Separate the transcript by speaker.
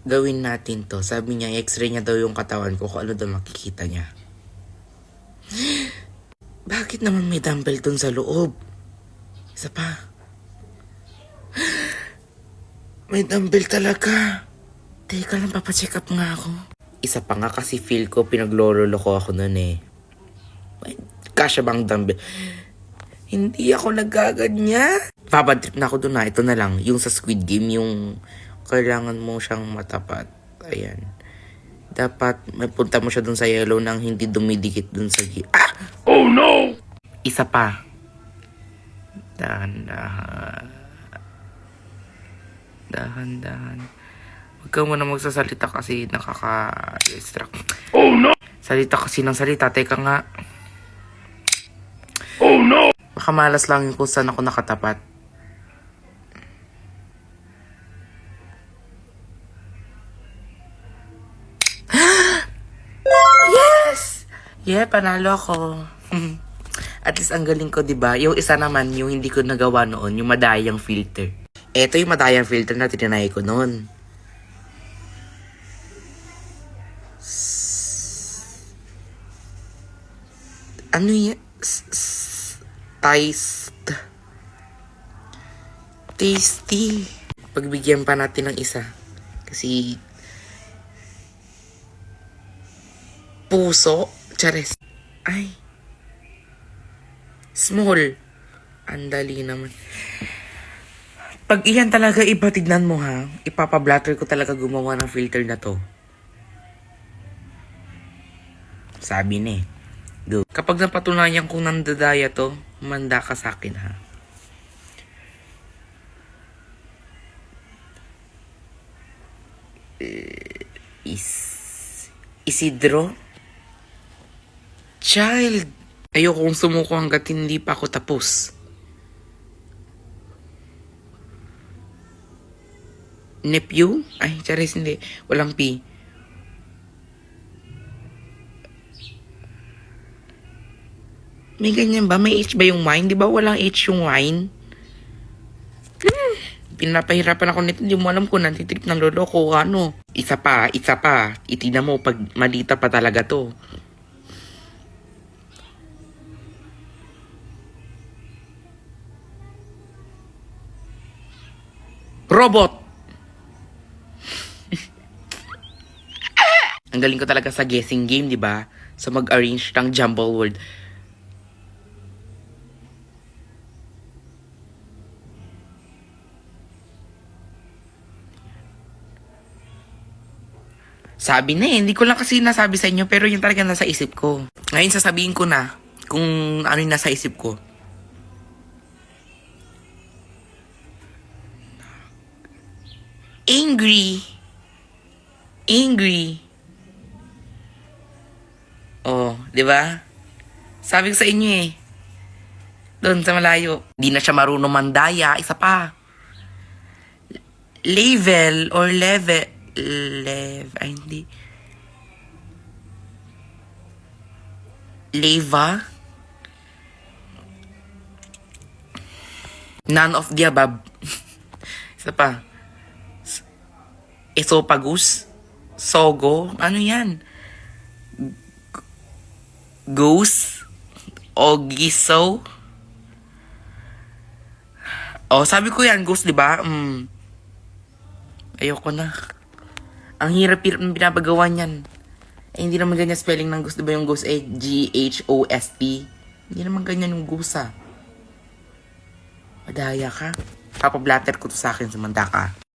Speaker 1: Gawin natin to. Sabi niya, x-ray niya daw yung katawan ko kung ano daw makikita niya. Bakit naman may dumbbell dun sa loob? Isa pa. May dumbbell talaga. Teka lang, papacheck up nga ako. Isa pa nga kasi feel ko pinagloloko ako nun eh. Kasya bang dumbbell? Hindi ako nagaganya. Babad trip na ako dun na. Ito na lang. Yung sa Squid Game, yung kailangan mo siyang matapat. Ayan. Dapat may punta mo siya dun sa yellow nang hindi dumidikit dun sa Ah! Oh no! Isa pa. Dahan-dahan. Dahan-dahan. Huwag ka muna magsasalita kasi nakaka-distract. Oh no! Salita kasi ng salita. Teka nga. Oh no! Baka malas lang yung kung saan ako nakatapat. Yes! Yeah, panalo ako. At least ang galing ko, diba? Yung isa naman, yung hindi ko nagawa noon, yung madayang filter. Eto yung madayang filter na tinanay ko noon. Ano yan? Tasty. Pagbigyan pa natin ng isa. Kasi puso. Chares. Ay. Small. Andali naman. Pag iyan talaga iba, tignan mo ha. Ipapablatter ko talaga gumawa ng filter na to. Sabi ni. Go. Kapag napatunayan kong nandadaya to, manda ka sa akin ha. Isidro? Child! Ayokong sumuko hanggat hindi pa ako tapos. Nephew? Ay, charis hindi. Walang P. May ganyan ba? May H ba yung wine? Di ba walang H yung wine? Pinapahirapan ako nito. Hindi mo alam kung nantitrip ng lolo ko. Ano? Isa pa. Itina mo pag malita pa talaga to. Robot! Ang galing ko talaga sa guessing game, di ba? Sa mag-arrange ng jumble word. Sabi na eh, hindi ko lang kasi nasabi sa inyo, pero yun talaga nasa isip ko. Ngayon sasabihin ko na kung ano yung nasa isip ko. Angry. Oh, di ba? Sabi ko sa inyo eh. Doon sa malayo. Di na siya marunong mandaya. Isa pa. Ay, hindi. Leva? None of the above. Isa pa. Esophagus? Sogo? Ano yan? Goose? Ogiso? Oh, sabi ko yan, ghost, di ba? Ayoko na. Ang hirap-hirap ng pinapagawa niyan. Eh, hindi naman ganyan spelling ng ghost, di ba yung ghost eh? G-H-O-S-T. Hindi naman ganyan yung ghost ah. Madaya ka. Papablatter ko to sa akin, sumanda ka.